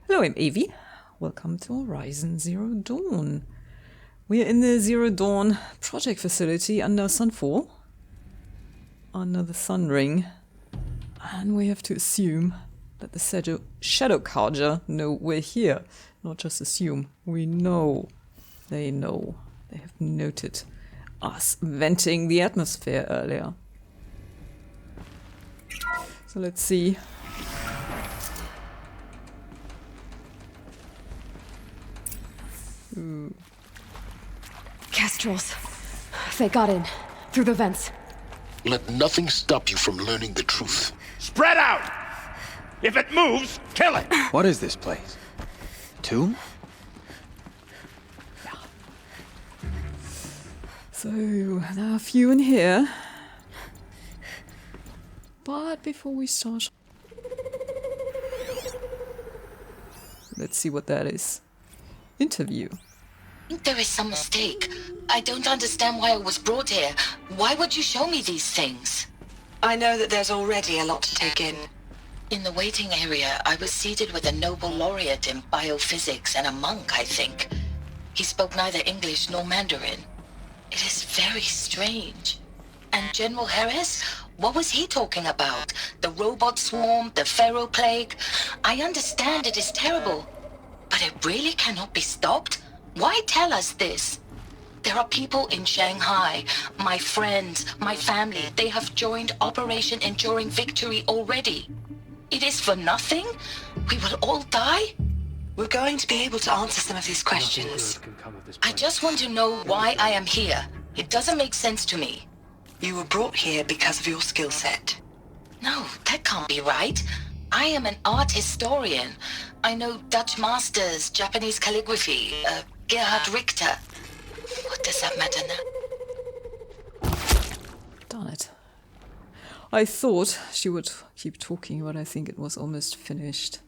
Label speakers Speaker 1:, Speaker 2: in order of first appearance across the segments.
Speaker 1: Hello, I'm Avi. Welcome to Horizon Zero Dawn. We are in the Zero Dawn project facility under Sunfall, under the Sun Ring, and we have to assume that the Shadow Carja know we're here. Not just assume, we know. They know. They have noted us venting the atmosphere earlier. So let's see. Ooh.
Speaker 2: Kestrels. They got in. Through the vents.
Speaker 3: Let nothing stop you from learning the truth.
Speaker 4: Spread out! If it moves, kill it!
Speaker 5: What is this place? Tomb?
Speaker 1: So, there are a few in here. But before we start, let's see what that is. Interview.
Speaker 6: I think there is some mistake. I don't understand why I was brought here. Why would you show me these things?
Speaker 7: I know that there's already a lot to take in.
Speaker 6: In the waiting area, I was seated with a Nobel laureate in biophysics and a monk, I think. He spoke neither English nor Mandarin. It is very strange. And General Harris? What was he talking about? The robot swarm, the Pharaoh plague? I understand it is terrible, but it really cannot be stopped? Why tell us this? There are people in Shanghai, my friends, my family. They have joined Operation Enduring Victory already. It is for nothing? We will all die?
Speaker 7: We're going to be able to answer some of these questions.
Speaker 6: I just want to know why I am here. It doesn't make sense to me.
Speaker 7: You were brought here because of your skill set.
Speaker 6: No, that can't be right. I am an art historian. I know Dutch masters, Japanese calligraphy, Gerhard Richter. What does that matter now?
Speaker 1: Darn it. I thought she would keep talking, but I think it was almost finished.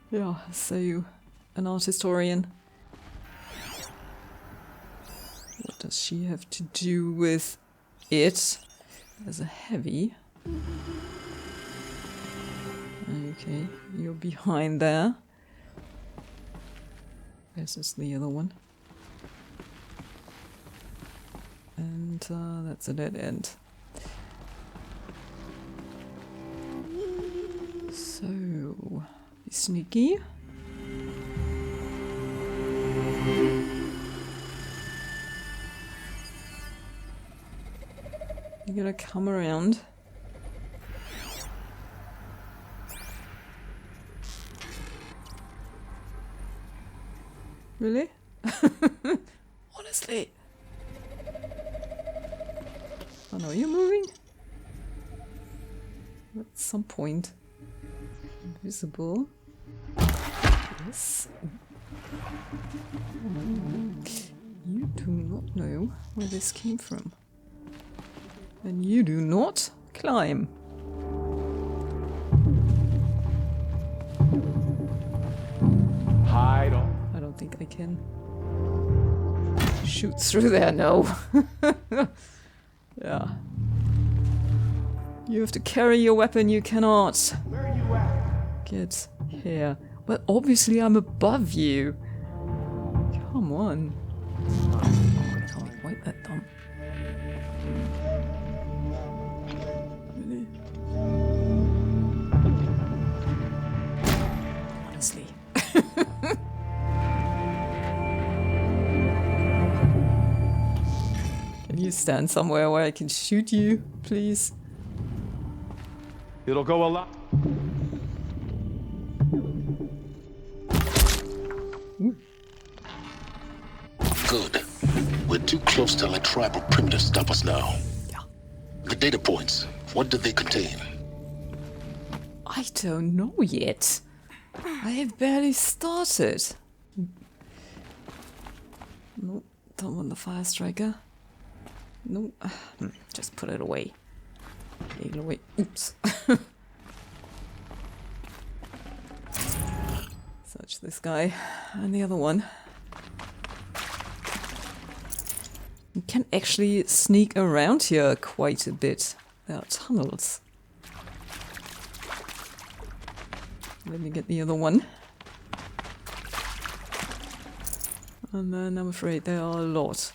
Speaker 1: Yeah, so, an art historian. What does she have to do with it? There's a heavy. Okay, you're behind there. This is the other one. And that's a dead end. So, be sneaky. You gotta come around. Really? Honestly. Oh no, you're moving? At some point. Invisible. Yes. You do not know where this came from. And you do not climb.
Speaker 4: Hide on.
Speaker 1: I don't think I can shoot through there, no. Yeah. You have to carry your weapon, you cannot.
Speaker 4: Where are you at?
Speaker 1: Get here. Well, obviously I'm above you. Come on. I can't wipe that dump. Really? Honestly. Can you stand somewhere where I can shoot you, please?
Speaker 4: It'll go a lot.
Speaker 3: Good. We're too close to let tribal primitives stop us now.
Speaker 1: Yeah.
Speaker 3: The data points, what do they contain?
Speaker 1: I don't know yet. I have barely started. Nope, don't want the fire striker. Nope, just put it away. Leave it away. Oops. Search this guy and the other one. You can actually sneak around here quite a bit. There are tunnels. Let me get the other one. And then I'm afraid there are a lot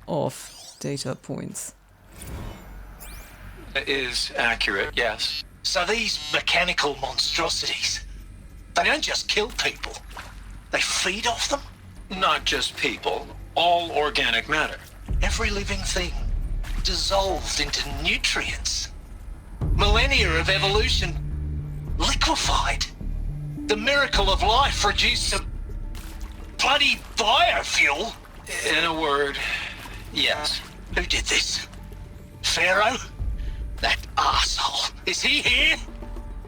Speaker 1: of data points.
Speaker 5: It is accurate, yes.
Speaker 3: So these mechanical monstrosities, they don't just kill people. They feed off them?
Speaker 5: Not just people, all organic matter.
Speaker 3: Every living thing dissolved into nutrients. Millennia of evolution liquefied. The miracle of life reduced to bloody biofuel.
Speaker 5: In a word, yes.
Speaker 3: Who did this? Pharaoh? That arsehole. Is he here?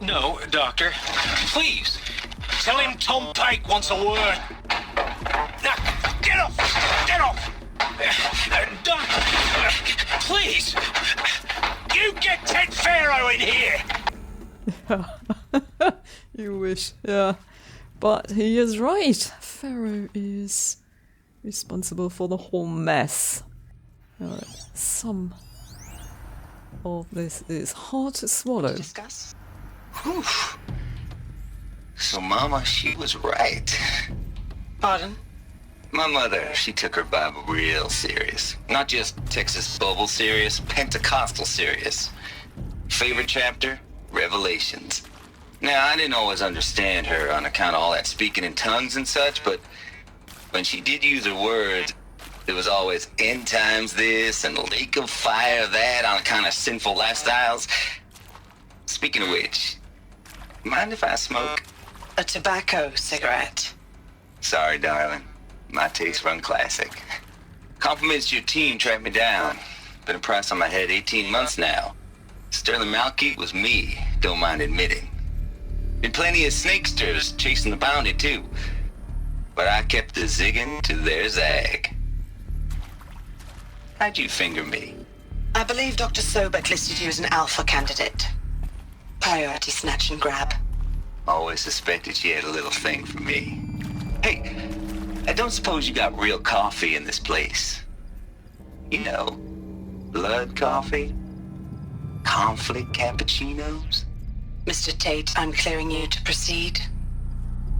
Speaker 5: No, Doctor.
Speaker 3: Please, tell him Tom Pake wants a word. Now, get off! Get off! Doctor, please! You get Ted Pharaoh in here!
Speaker 1: You wish, yeah. But he is right. Pharaoh is responsible for the whole mess. Alright, some of this is hard to swallow.
Speaker 7: Discuss?
Speaker 8: Whew. So Mama, she was right.
Speaker 7: Pardon?
Speaker 8: My mother, she took her Bible real serious. Not just Texas Bible serious, Pentecostal serious. Favorite chapter? Revelations. Now, I didn't always understand her on account of all that speaking in tongues and such, but when she did use her words, there was always end times this and lake of fire that on account of sinful lifestyles. Speaking of which, mind if I smoke?
Speaker 7: A tobacco cigarette.
Speaker 8: Sorry, darling. My taste run classic. Compliments to your team tracked me down. Been a price on my head 18 months now. Sterling Malkeet was me, don't mind admitting. Been plenty of snakesters chasing the bounty too. But I kept the zigging to their zag. How'd you finger me?
Speaker 7: I believe Dr. Sobek listed you as an alpha candidate. Priority snatch and grab.
Speaker 8: Always suspected she had a little thing for me. Hey, I don't suppose you got real coffee in this place. You know, blood coffee? Conflict cappuccinos?
Speaker 7: Mr. Tate, I'm clearing you to proceed.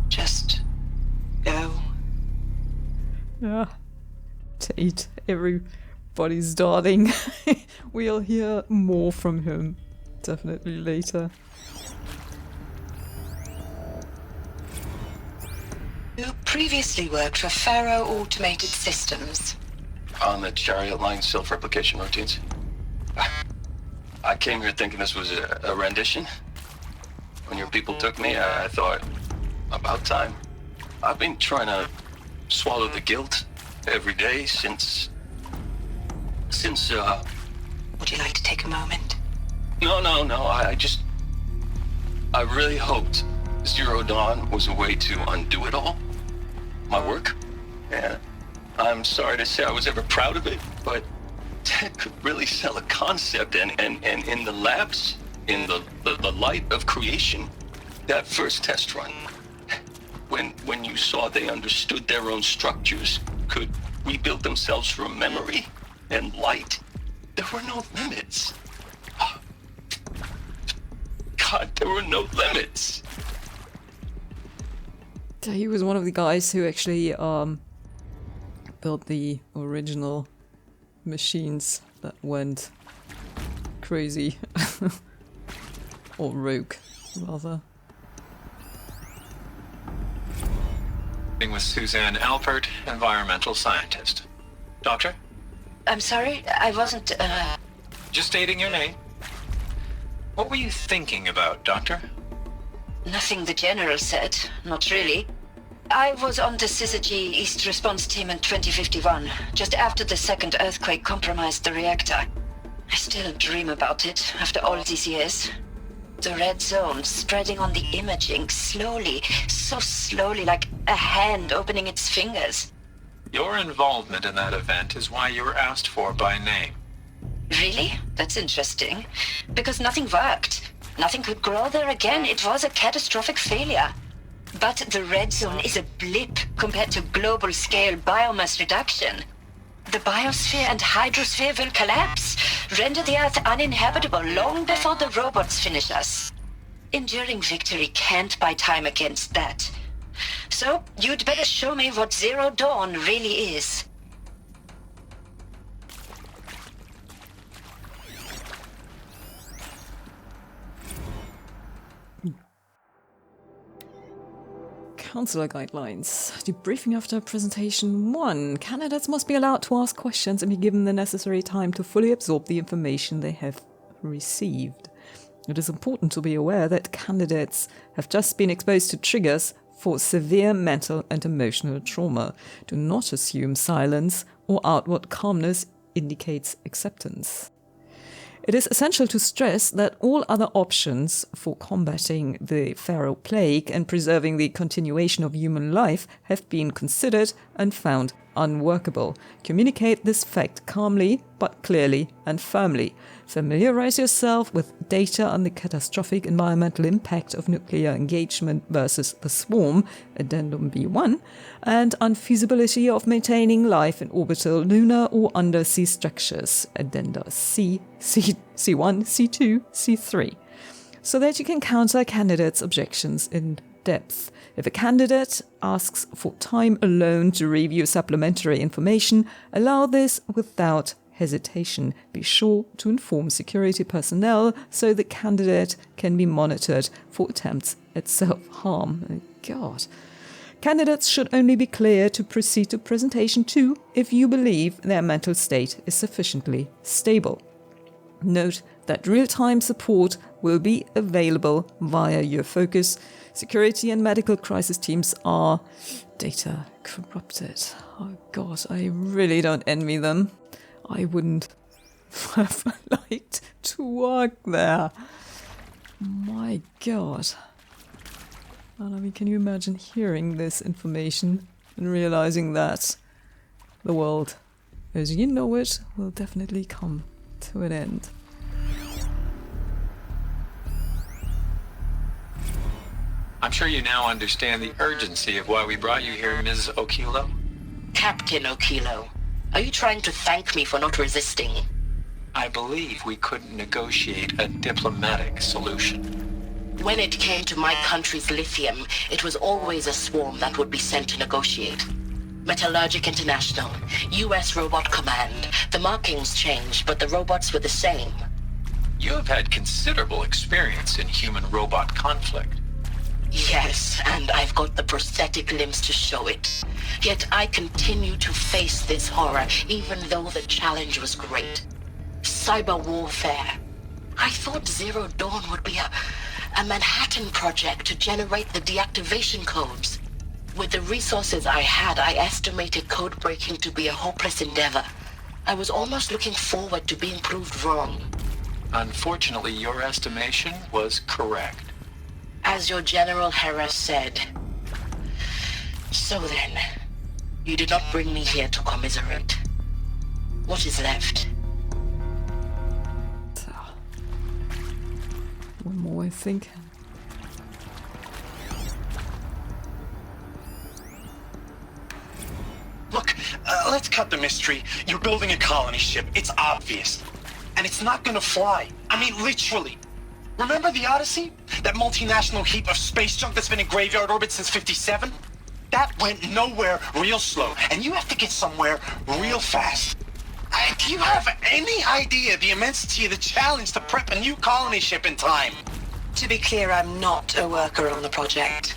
Speaker 7: Just go.
Speaker 1: Yeah. Tate, everybody's darling. We'll hear more from him. Definitely later.
Speaker 7: You previously worked for Pharaoh Automated Systems.
Speaker 5: On the chariot line self-replication routines. I came here thinking this was a rendition. When your people took me, I thought, about time. I've been trying to swallow the guilt every day since...
Speaker 7: Would you like to take a moment?
Speaker 5: No, I really hoped Zero Dawn was a way to undo it all. My work. Yeah. I'm sorry to say I was ever proud of it, but Ted could really sell a concept, and in the labs, in the light of creation, that first test run, when you saw they understood their own structures, could rebuild themselves from memory and light, there were no limits. God, there were no limits.
Speaker 1: He was one of the guys who actually built the original machines that went crazy. Or rogue, rather.
Speaker 5: With Suzanne Alpert, environmental scientist. Doctor?
Speaker 6: I'm sorry, I wasn't,
Speaker 5: Just stating your name. What were you thinking about, Doctor?
Speaker 6: Nothing the General said, not really. I was on the Syzygy East Response Team in 2051, just after the second earthquake compromised the reactor. I still dream about it, after all these years. The red zone spreading on the imaging, slowly, so slowly, like a hand opening its fingers.
Speaker 5: Your involvement in that event is why you were asked for by name.
Speaker 6: Really? That's interesting. Because nothing worked. Nothing could grow there again. It was a catastrophic failure. But the red zone is a blip compared to global-scale biomass reduction. The biosphere and hydrosphere will collapse, render the Earth uninhabitable long before the robots finish us. Enduring victory can't buy time against that. So, you'd better show me what Zero Dawn really is.
Speaker 1: Counselor guidelines. Debriefing after presentation 1. Candidates must be allowed to ask questions and be given the necessary time to fully absorb the information they have received. It is important to be aware that candidates have just been exposed to triggers for severe mental and emotional trauma. Do not assume silence or outward calmness indicates acceptance. It is essential to stress that all other options for combating the feral plague and preserving the continuation of human life have been considered and found unworkable. Communicate this fact calmly, but clearly and firmly. Familiarize yourself with data on the catastrophic environmental impact of nuclear engagement versus the swarm, Addendum B1, and unfeasibility of maintaining life in orbital, lunar or undersea structures, Addenda C, C1, C2, C3, so that you can counter candidates' objections in depth. If a candidate asks for time alone to review supplementary information, allow this without hesitation. Be sure to inform security personnel so the candidate can be monitored for attempts at self-harm. Oh, God. Candidates should only be cleared to proceed to presentation 2 if you believe their mental state is sufficiently stable. Note that real-time support will be available via your focus. Security and medical crisis teams are data corrupted. Oh God, I really don't envy them. I wouldn't have liked to work there. My God. And I mean, can you imagine hearing this information and realizing that the world, as you know it, will definitely come to an end?
Speaker 9: I'm sure you now understand the urgency of why we brought you here, Ms. Okilo.
Speaker 6: Captain Okilo, are you trying to thank me for not resisting?
Speaker 9: I believe we couldn't negotiate a diplomatic solution.
Speaker 6: When it came to my country's lithium, it was always a swarm that would be sent to negotiate. Metallurgic International, US Robot Command. The markings changed, but the robots were the same.
Speaker 9: You have had considerable experience in human-robot conflict.
Speaker 6: Yes, and I've got the prosthetic limbs to show it. Yet I continue to face this horror, even though the challenge was great. Cyber warfare. I thought Zero Dawn would be a Manhattan project to generate the deactivation codes. With the resources I had, I estimated code breaking to be a hopeless endeavor. I was almost looking forward to being proved wrong.
Speaker 9: Unfortunately, your estimation was correct.
Speaker 6: As your General Hera said. So then, you did not bring me here to commiserate. What is left?
Speaker 1: One more, I think.
Speaker 10: Look, let's cut the mystery. You're building a colony ship. It's obvious. And it's not gonna fly. I mean, literally. Remember the Odyssey? That multinational heap of space junk that's been in graveyard orbit since 57? That went nowhere real slow, and you have to get somewhere real fast. Do you have any idea the immensity of the challenge to prep a new colony ship in time?
Speaker 7: To be clear, I'm not a worker on the project.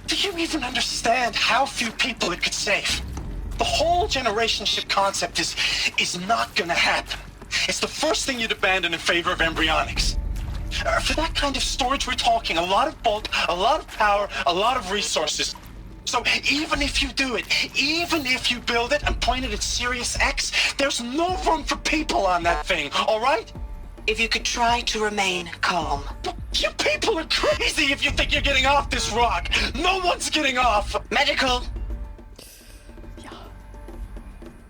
Speaker 10: Do you even understand how few people it could save? The whole generation ship concept is not gonna happen. It's the first thing you'd abandon in favor of embryonics. For that kind of storage, we're talking a lot of bulk, a lot of power, a lot of resources. So even if you do it, even if you build it and point it at Sirius X, there's no room for people on that thing, all right?
Speaker 7: If you could try to remain calm.
Speaker 10: You people are crazy if you think you're getting off this rock. No one's getting off.
Speaker 7: Medical.
Speaker 1: Yeah.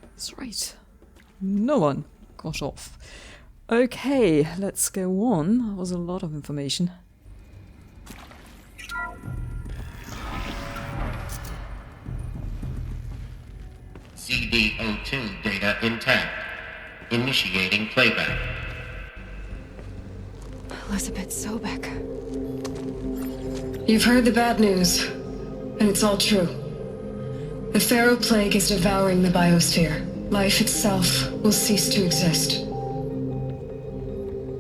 Speaker 1: That's right. No one got off. Okay, let's go on. That was a lot of information.
Speaker 11: CD02 data intact. Initiating playback.
Speaker 2: Elizabeth Sobek. You've heard the bad news. And it's all true. The Pharaoh Plague is devouring the biosphere. Life itself will cease to exist.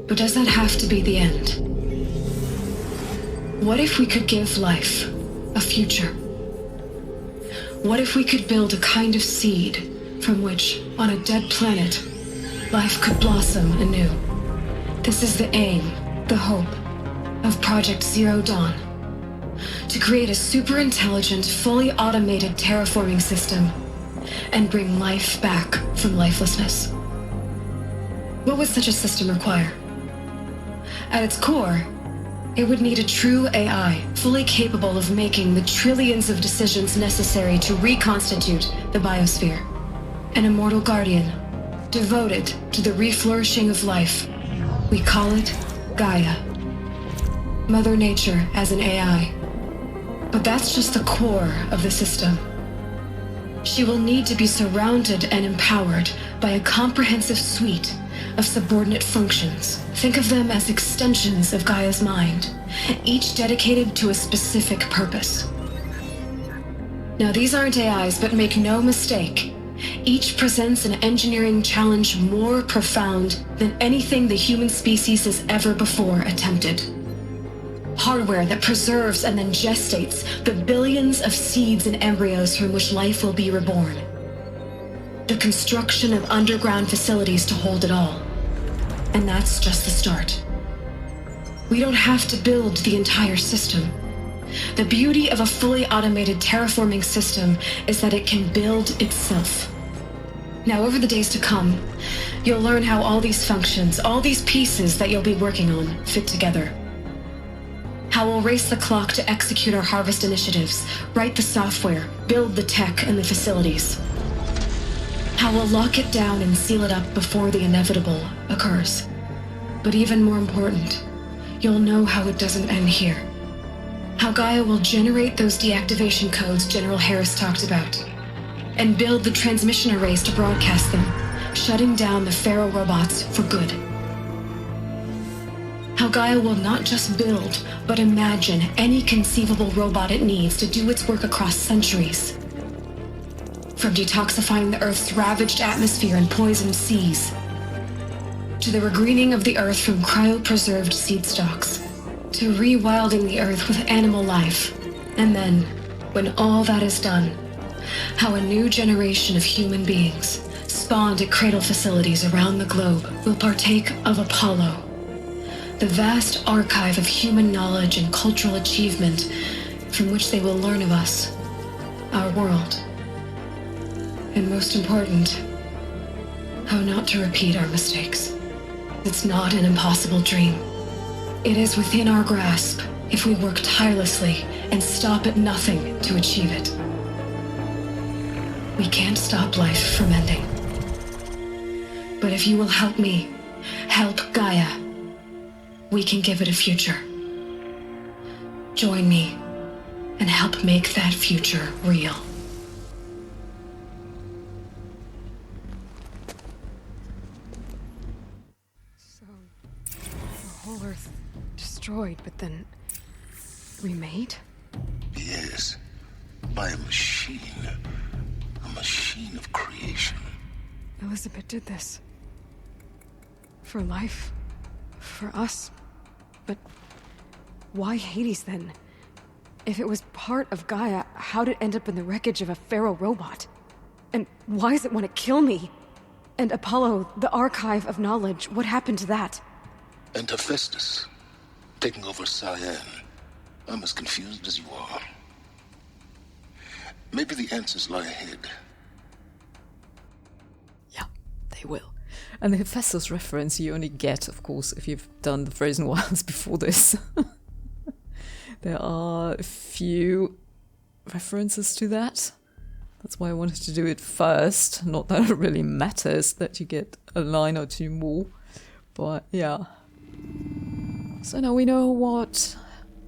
Speaker 2: But does that have to be the end? What if we could give life a future? What if we could build a kind of seed from which, on a dead planet, life could blossom anew? This is the aim, the hope, of Project Zero Dawn. To create a super-intelligent, fully automated terraforming system and bring life back from lifelessness. What would such a system require? At its core, it would need a true AI, fully capable of making the trillions of decisions necessary to reconstitute the biosphere. An immortal guardian, devoted to the reflourishing of life. We call it Gaia. Mother Nature as an AI. But that's just the core of the system. She will need to be surrounded and empowered by a comprehensive suite of subordinate functions. Think of them as extensions of Gaia's mind, each dedicated to a specific purpose. Now, these aren't AIs, but make no mistake, each presents an engineering challenge more profound than anything the human species has ever before attempted. Hardware that preserves and then gestates the billions of seeds and embryos from which life will be reborn. The construction of underground facilities to hold it all. And that's just the start. We don't have to build the entire system. The beauty of a fully automated terraforming system is that it can build itself. Now, over the days to come, you'll learn how all these functions, all these pieces that you'll be working on, fit together. How we'll race the clock to execute our harvest initiatives, write the software, build the tech and the facilities. How we'll lock it down and seal it up before the inevitable occurs. But even more important, you'll know how it doesn't end here. How Gaia will generate those deactivation codes General Harris talked about, and build the transmission arrays to broadcast them, shutting down the Pharaoh robots for good. How Gaia will not just build, but imagine any conceivable robot it needs to do its work across centuries. From detoxifying the Earth's ravaged atmosphere and poisoned seas, to the regreening of the Earth from cryopreserved seed stalks, to rewilding the Earth with animal life. And then, when all that is done, how a new generation of human beings, spawned at cradle facilities around the globe, will partake of Apollo, the vast archive of human knowledge and cultural achievement from which they will learn of us, our world. And most important, how not to repeat our mistakes. It's not an impossible dream. It is within our grasp if we work tirelessly and stop at nothing to achieve it. We can't stop life from ending. But if you will help me, help Gaia, we can give it a future. Join me and help make that future real. So, the whole Earth destroyed, but then remade?
Speaker 12: Yes, by a machine. A machine of creation.
Speaker 2: Elizabeth did this. For life. For us. But why Hades then? If it was part of Gaia, how'd it end up in the wreckage of a Pharaoh robot? And why does it want to kill me? And Apollo, the archive of knowledge, what happened to that?
Speaker 12: And Hephaestus, taking over Cyan. I'm as confused as you are. Maybe the answers lie ahead.
Speaker 1: Yeah, they will. And the Hephaestus reference you only get, of course, if you've done the Frozen Wilds before this. There are a few references to that. That's why I wanted to do it first. Not that it really matters that you get a line or two more. But yeah. So now we know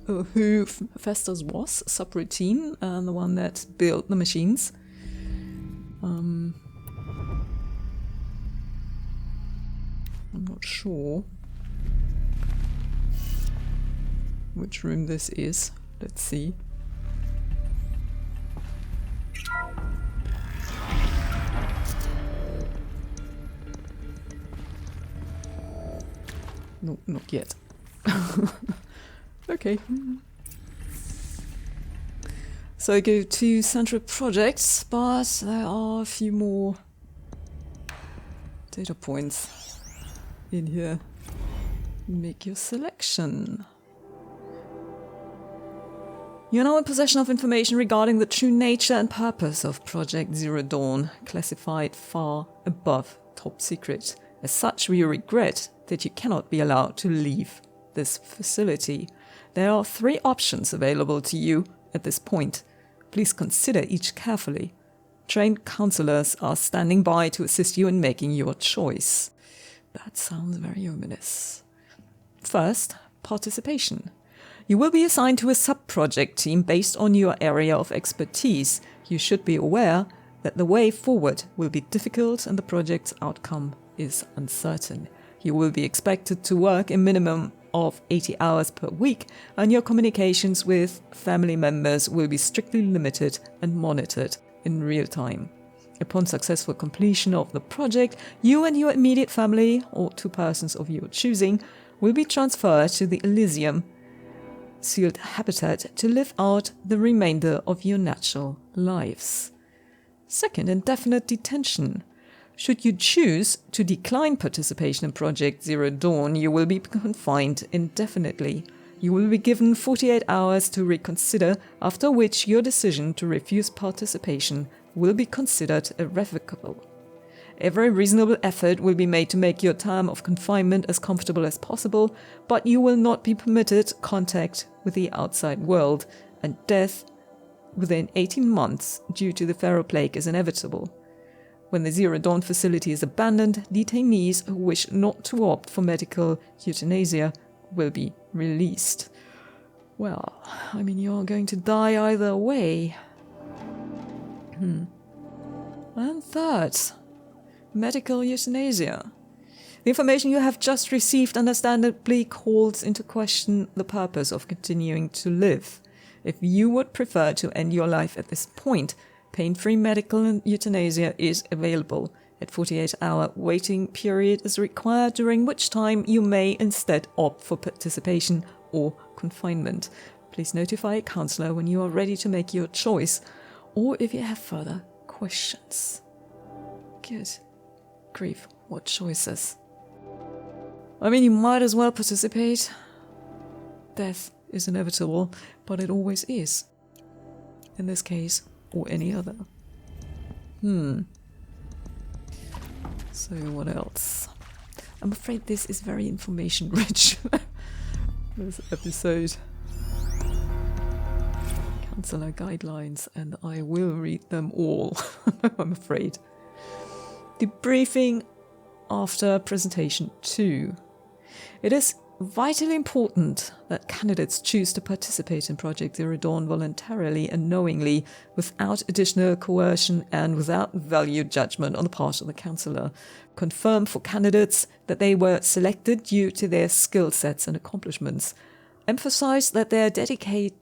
Speaker 1: who Hephaestus was, subroutine, and the one that built the machines. I'm not sure which room this is. Let's see. No, not yet. Okay. So I go to central projects, but there are a few more data points in here. Make your selection. You're now in possession of information regarding the true nature and purpose of Project Zero Dawn, classified far above top secret. As such, we regret that you cannot be allowed to leave this facility. There are 3 options available to you at this point. Please consider each carefully. Trained counselors are standing by to assist you in making your choice. That sounds very ominous. First, participation. You will be assigned to a sub-project team based on your area of expertise. You should be aware that the way forward will be difficult and the project's outcome is uncertain. You will be expected to work a minimum of 80 hours per week, and your communications with family members will be strictly limited and monitored in real time. Upon successful completion of the project, you and your immediate family, or 2 persons of your choosing, will be transferred to the Elysium sealed habitat to live out the remainder of your natural lives. Second, indefinite detention. Should you choose to decline participation in Project Zero Dawn, you will be confined indefinitely. You will be given 48 hours to reconsider, after which your decision to refuse participation will be considered irrevocable. Every reasonable effort will be made to make your term of confinement as comfortable as possible, but you will not be permitted contact with the outside world, and death within 18 months due to the Pharaoh Plague is inevitable. When the Zero Dawn facility is abandoned, detainees who wish not to opt for medical euthanasia will be released. Well, I mean, you're going to die either way. And third, medical euthanasia. The information you have just received understandably calls into question the purpose of continuing to live. If you would prefer to end your life at this point, pain-free medical euthanasia is available. A 48-hour waiting period is required, during which time you may instead opt for participation or confinement. Please notify a counselor when you are ready to make your choice, or if you have further questions. Good grief, what choices? I mean, you might as well participate. Death is inevitable, but it always is. In this case, or any other. So what else? I'm afraid this is very information rich. This episode. Counselor guidelines, and I will read them all, I'm afraid. Debriefing after presentation 2. It is vitally important that candidates choose to participate in Project Zero Dawn voluntarily and knowingly, without additional coercion and without value judgment on the part of the counselor. Confirm for candidates that they were selected due to their skill sets and accomplishments. Emphasize that their dedicated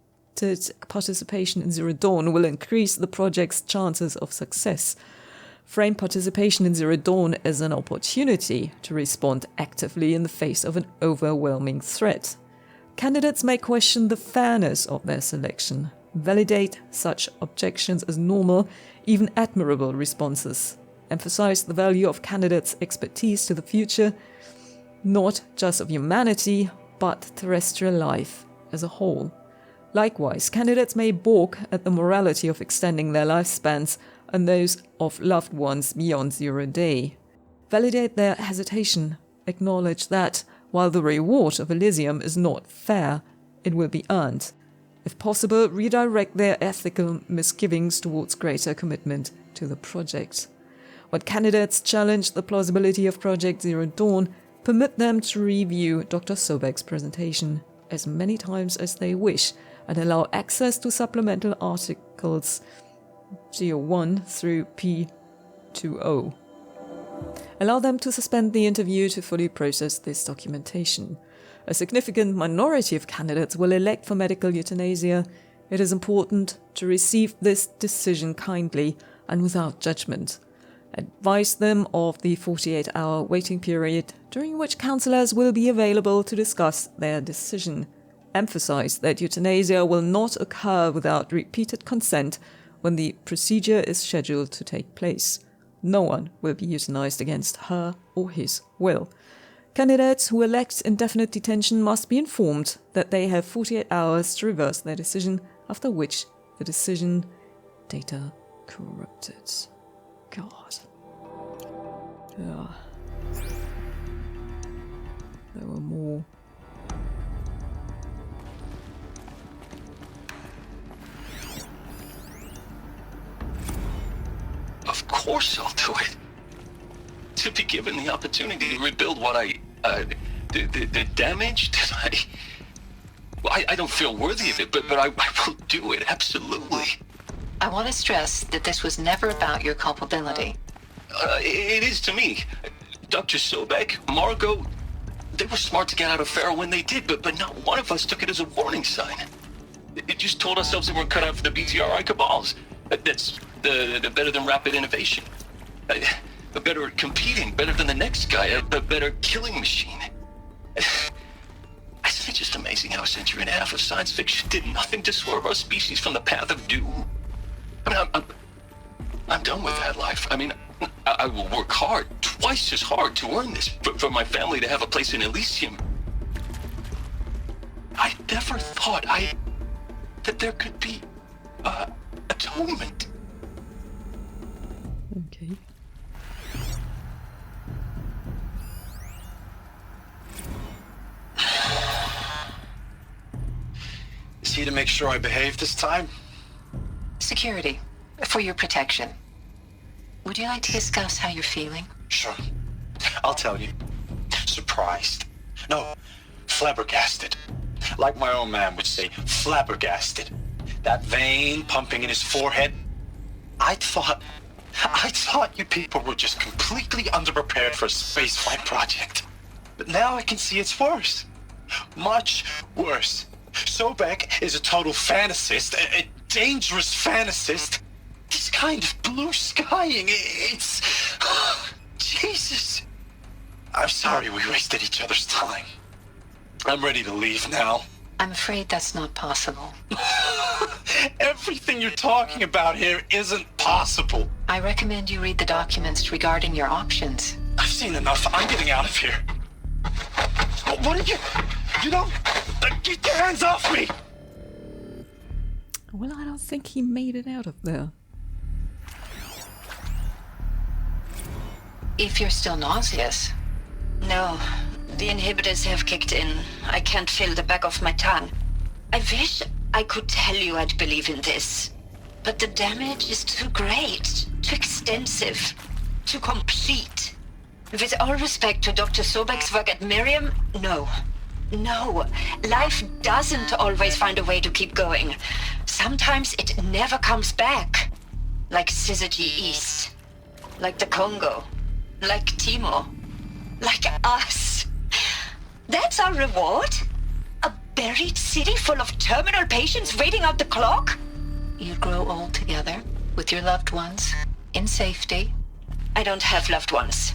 Speaker 1: participation in Zero Dawn will increase the project's chances of success. Frame participation in Zero Dawn as an opportunity to respond actively in the face of an overwhelming threat. Candidates may question the fairness of their selection. Validate such objections as normal, even admirable responses. Emphasize the value of candidates' expertise to the future, not just of humanity, but terrestrial life as a whole. Likewise, candidates may balk at the morality of extending their lifespans and those of loved ones beyond 0 day. Validate their hesitation. Acknowledge that, while the reward of Elysium is not fair, it will be earned. If possible, redirect their ethical misgivings towards greater commitment to the project. When candidates challenge the plausibility of Project Zero Dawn, permit them to review Dr. Sobek's presentation as many times as they wish, and allow access to supplemental articles G01 through P20. Allow them to suspend the interview to fully process this documentation. A significant minority of candidates will elect for medical euthanasia. It is important to receive this decision kindly and without judgment. Advise them of the 48-hour waiting period, during which counselors will be available to discuss their decision. Emphasize that euthanasia will not occur without repeated consent when the procedure is scheduled to take place. No one will be euthanized against her or his will. Candidates who elect indefinite detention must be informed that they have 48 hours to reverse their decision, after which the decision data corrupted. God. Yeah. There were more.
Speaker 5: Of course I'll do it. To be given the opportunity to rebuild what the damage that I don't feel worthy of it, but I will do it, absolutely.
Speaker 6: I want to stress that this was never about your culpability.
Speaker 5: It is to me. Dr. Sobek, Margot, they were smart to get out of Pharaoh when they did, but not one of us took it as a warning sign. It just told ourselves that we're cut out for the BTRI cabals. That's the better than rapid innovation. Better at competing, better than the next guy, a better killing machine. Isn't it just amazing how a century and a half of science fiction did nothing to swerve our species from the path of doom? I mean, I'm done with that life. I mean, I will work hard, twice as hard, to earn this, for my family to have a place in Elysium. I never thought that there could be atonement.
Speaker 1: Okay.
Speaker 10: Is he to make sure I behave this time?
Speaker 6: Security, for your protection. Would you like to discuss how you're feeling?
Speaker 10: Sure. I'll tell you. Surprised. No, flabbergasted. Like my own man would say, flabbergasted. That vein pumping in his forehead. I thought you people were just completely underprepared for a spaceflight project. But now I can see it's worse. Much worse. Sobek is a total fantasist, a dangerous fantasist. This kind of blue skying, it's... Jesus. I'm sorry we wasted each other's time. I'm ready to leave now.
Speaker 6: I'm afraid that's not possible.
Speaker 10: Everything you're talking about here isn't possible.
Speaker 6: I recommend you read the documents regarding your options.
Speaker 10: I've seen enough. I'm getting out of here. What are you... You don't... Get your hands off me!
Speaker 1: Well, I don't think he made it out of there.
Speaker 6: If you're still nauseous.
Speaker 13: No, the inhibitors have kicked in. I can't feel the back of my tongue. I wish I could tell you I'd believe in this. But the damage is too great, too extensive, too complete. With all respect to Dr. Sobek's work at Miriam, no. No, life doesn't always find a way to keep going. Sometimes it never comes back. Like Syzygy East. Like the Congo. Like Timor. Like us. That's our reward? A buried city full of terminal patients waiting out the clock?
Speaker 6: You grow old together, with your loved ones, in safety.
Speaker 13: I don't have loved ones.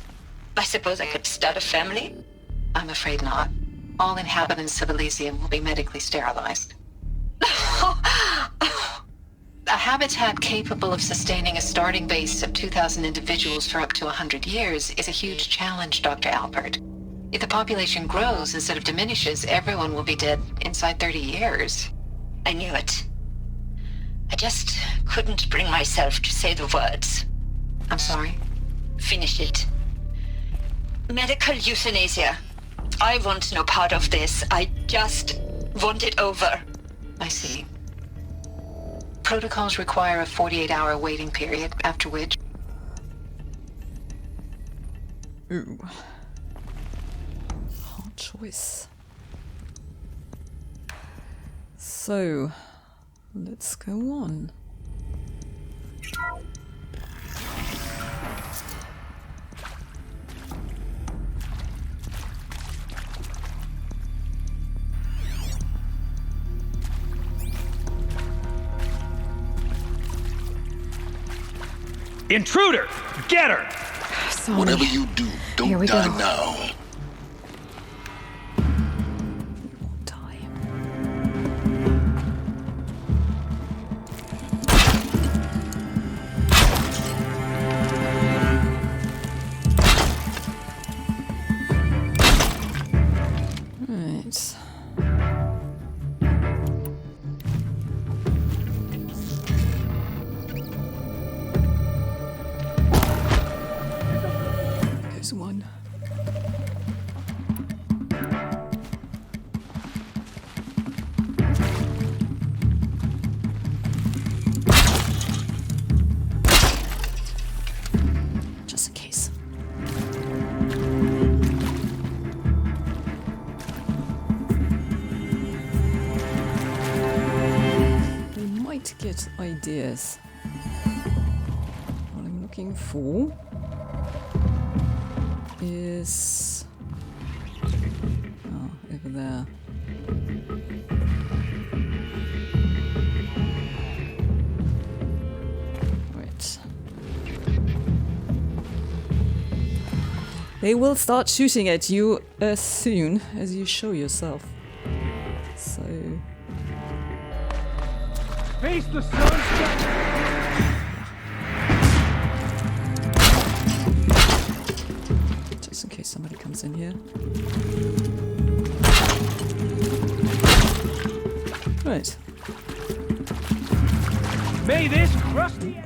Speaker 13: I suppose I could start a family?
Speaker 6: I'm afraid not. All inhabitants of Elysium will be medically sterilized. A habitat capable of sustaining a starting base of 2,000 individuals for up to 100 years is a huge challenge, Dr. Alpert. If the population grows instead of diminishes, everyone will be dead inside 30 years.
Speaker 13: I knew it. I just couldn't bring myself to say the words.
Speaker 6: I'm sorry?
Speaker 13: Finish it. Medical euthanasia. I want no part of this. I just want it over.
Speaker 6: I see. Protocols require a 48-hour waiting period, after which...
Speaker 1: Ooh. Hard choice. So, let's go on.
Speaker 4: Intruder! Get her!
Speaker 2: Sony.
Speaker 12: Whatever you do,
Speaker 2: Here
Speaker 12: don't
Speaker 2: we
Speaker 12: die
Speaker 2: go.
Speaker 12: now.
Speaker 1: Die. Right. There's one. Just in case. We might get ideas. What I'm looking for is over there. Right. They will start shooting at you as soon as you show yourself. So
Speaker 4: Face the sun!
Speaker 1: just in case somebody comes in here. Right.
Speaker 4: May this crush the enemy!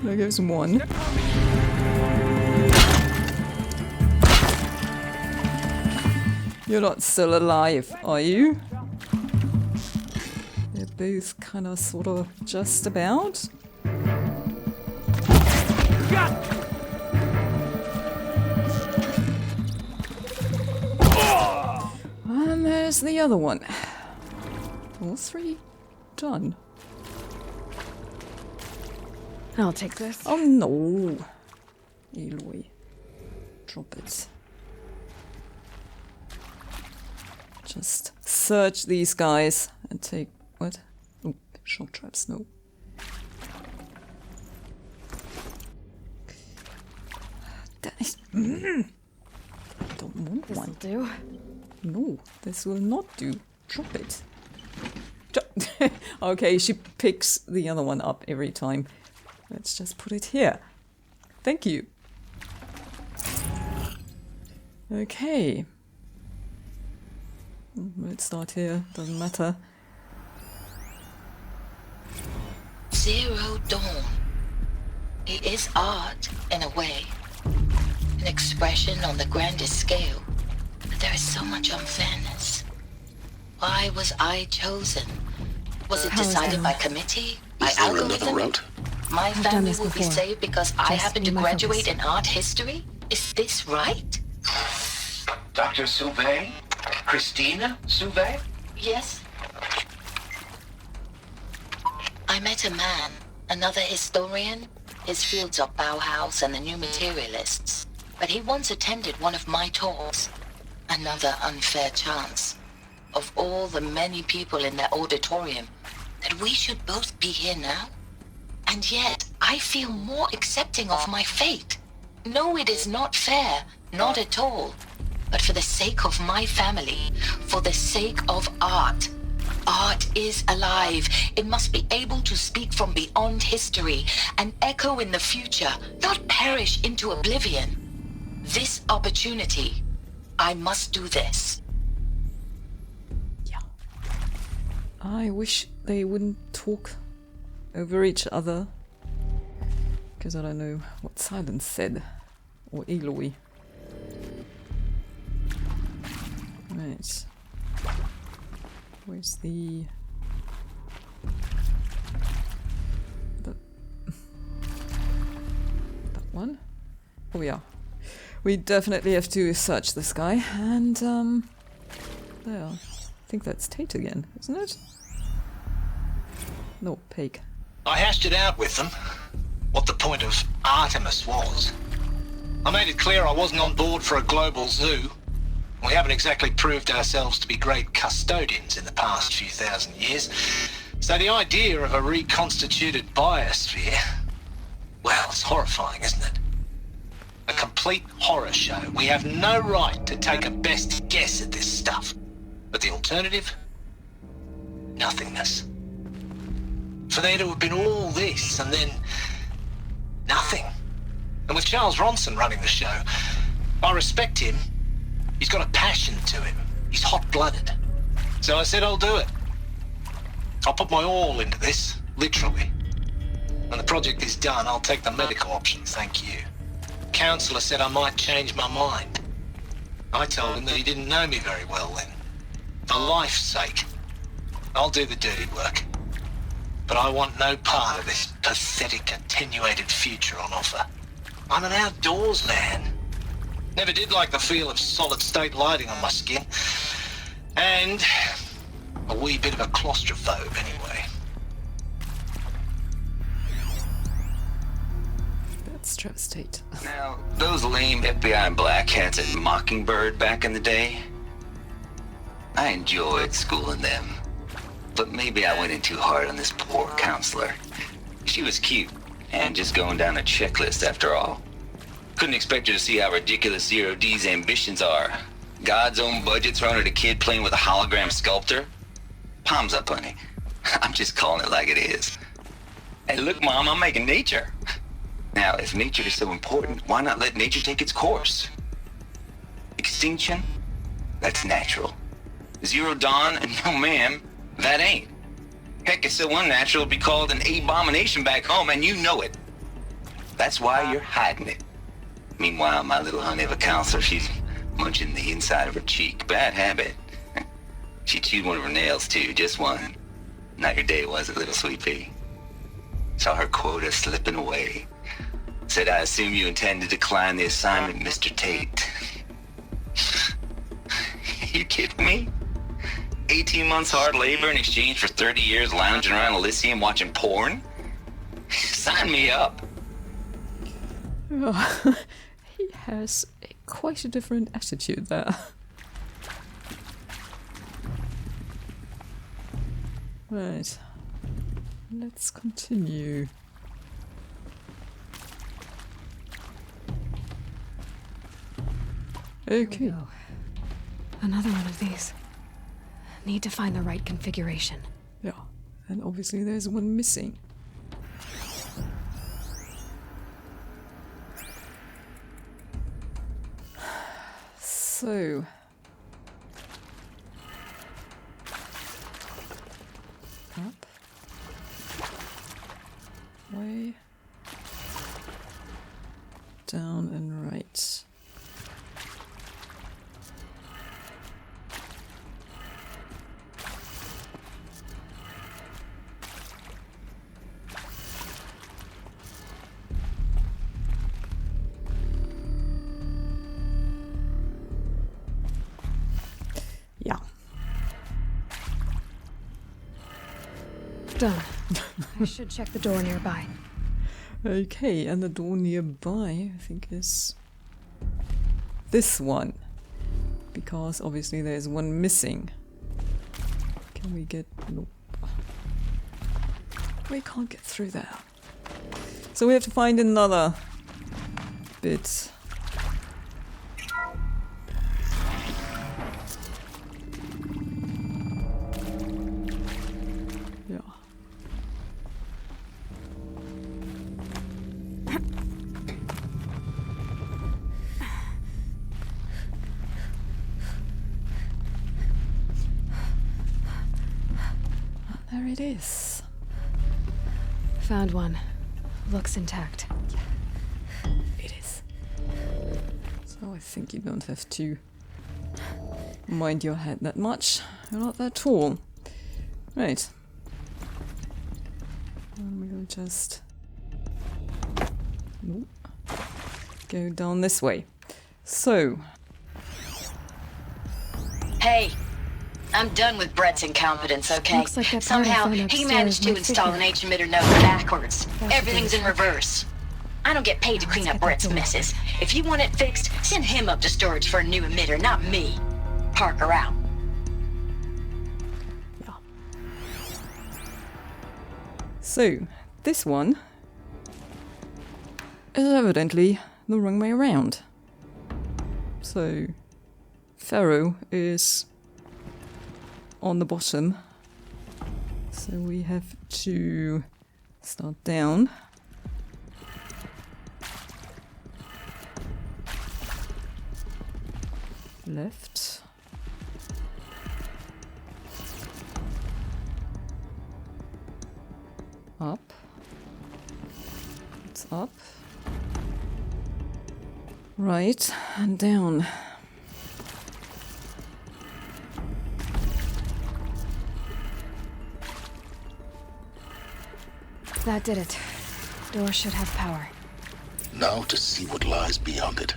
Speaker 1: There goes one. You're not still alive, are you? They're both kind of, sort of, just about. And there's the other one. All three done.
Speaker 2: I'll take this.
Speaker 1: Oh no! Aloy. Drop it. Just search these guys and take... what? Oh, shock traps, no. I don't want
Speaker 2: This'll
Speaker 1: one.
Speaker 2: do.
Speaker 1: No, this will not do. Drop it. Okay, she picks the other one up every time. Let's just put it here. Thank you. Okay. Let's start here. Doesn't matter.
Speaker 6: Zero Dawn. It is art, in a way. An expression on the grandest scale. But there is so much unfairness. Why was I chosen? Was it
Speaker 2: Power's
Speaker 6: decided
Speaker 2: down.
Speaker 6: by committee? By
Speaker 12: Is there another
Speaker 6: algorithm?
Speaker 12: route?
Speaker 6: My
Speaker 2: I've done
Speaker 6: family
Speaker 2: this
Speaker 6: will be
Speaker 2: before.
Speaker 6: saved because I
Speaker 2: Just
Speaker 6: happen
Speaker 2: be
Speaker 6: to
Speaker 2: my
Speaker 6: graduate
Speaker 2: focus.
Speaker 6: in art history? Is this right?
Speaker 3: Dr. Sauvé? Christina Sauvé?
Speaker 6: Yes. I met a man, another historian. His fields are Bauhaus and the New Materialists. But he once attended one of my talks. Another unfair chance. Of all the many people in that auditorium, that we should both be here now. And yet, I feel more accepting of my fate. No, it is not fair, not at all. But for the sake of my family, for the sake of art. Art is alive. It must be able to speak from beyond history and echo in the future, not perish into oblivion. This opportunity, I must do this.
Speaker 1: Yeah. I wish they wouldn't talk over each other. Because I don't know what Silence said. Or Aloy. Right. Where's the... that one? Oh yeah. We definitely have to search this guy. And, there. I think that's Tate again, isn't it? No, Peg.
Speaker 10: I hashed it out with them, what the point of Artemis was. I made it clear I wasn't on board for a global zoo. We haven't exactly proved ourselves to be great custodians in the past few thousand years,
Speaker 3: So the idea of a reconstituted biosphere, well, it's horrifying, isn't it? A complete horror show. We have no right to take a best guess at this stuff. But the alternative? Nothingness. For there to have been all this and then nothing. And with Charles Ronson running the show, I respect him. He's got a passion to him. He's hot-blooded. So I said I'll do it. I'll put my all into this, literally. When the project is done, I'll take the medical option, thank you. Counselor said I might change my mind. I told him that he didn't know me very well then. For life's sake, I'll do the dirty work. But I want no part of this pathetic, attenuated future on offer. I'm an outdoors man. Never did like the feel of solid-state lighting on my skin. And a wee bit of a claustrophobe, anyway.
Speaker 1: That's State.
Speaker 8: Now, those lame FBI black hats at Mockingbird back in the day, I enjoyed schooling them. But maybe I went in too hard on this poor counselor. She was cute, and just going down a checklist after all. Couldn't expect her to see how ridiculous Zero D's ambitions are. God's own budget thrown at a kid playing with a hologram sculptor? Palms up, honey. I'm just calling it like it is. Hey, look, Mom, I'm making nature. Now, if nature is so important, why not let nature take its course? Extinction? That's natural. Zero Dawn? No, ma'am, that ain't. Heck, it's so unnatural to be called an abomination back home, and you know it. That's why you're hiding it. Meanwhile, my little honey of a counselor, she's munching the inside of her cheek. Bad habit. She chewed one of her nails, too, just one. Not your day, was it, little sweet pea? Saw her quota slipping away. Said, I assume you intend to decline the assignment, Mr. Tate. You kidding me? 18 months hard labor in exchange for 30 years lounging around Elysium watching porn? Sign me up.
Speaker 1: Oh, he has quite a different attitude there. Right. Let's continue. Okay.
Speaker 2: Another one of these. Need to find the right configuration.
Speaker 1: Yeah, and obviously there's one missing. So... up. Way. Down and right. Yeah.
Speaker 2: Done. I should check the door nearby.
Speaker 1: Okay, and the door nearby, I think, is this one. Because obviously there's one missing. Can we get... Nope. We can't get through there. So we have to find another bit. Yeah. There it is.
Speaker 2: Found one. Looks intact.
Speaker 1: It is. So I think you don't have to mind your head that much. You're not that tall. Right. And we'll just... Nope. Go down this way. So...
Speaker 13: Hey, I'm done with Brett's incompetence, okay?
Speaker 2: Looks like that part I
Speaker 13: Somehow,
Speaker 2: found
Speaker 13: he
Speaker 2: upstairs
Speaker 13: managed to
Speaker 2: might fit
Speaker 13: install
Speaker 2: here.
Speaker 13: an H-emitter node backwards. Everything's in reverse. I don't get paid to clean up Brett's messes. If you want it fixed, send him up to storage for a new emitter, not me. Parker out.
Speaker 1: So, this one is evidently the wrong way around. So, Pharaoh is on the bottom. So we have to start down. Left. Up. It's up. Right, and down.
Speaker 14: That did it. Door should have power.
Speaker 12: Now to see what lies beyond it.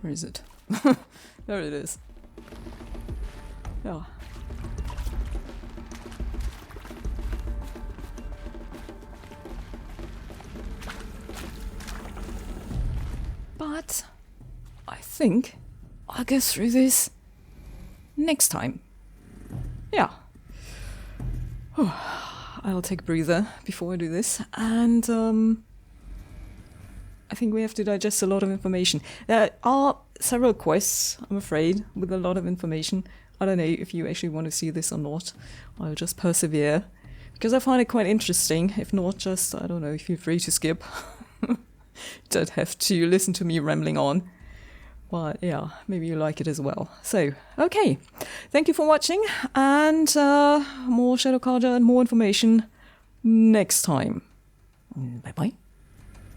Speaker 1: Where is it? There it is. Yeah. But I think I'll go through this next time. Yeah. I'll take a breather before I do this, and I think we have to digest a lot of information. There are several quests, I'm afraid, with a lot of information. I don't know if you actually want to see this or not. I'll just persevere, because I find it quite interesting. If not, just, I don't know, feel free to skip. Don't have to listen to me rambling on. But yeah, maybe you like it as well. So, okay. Thank you for watching, and more Shadow Carja and more information next time. Bye-bye.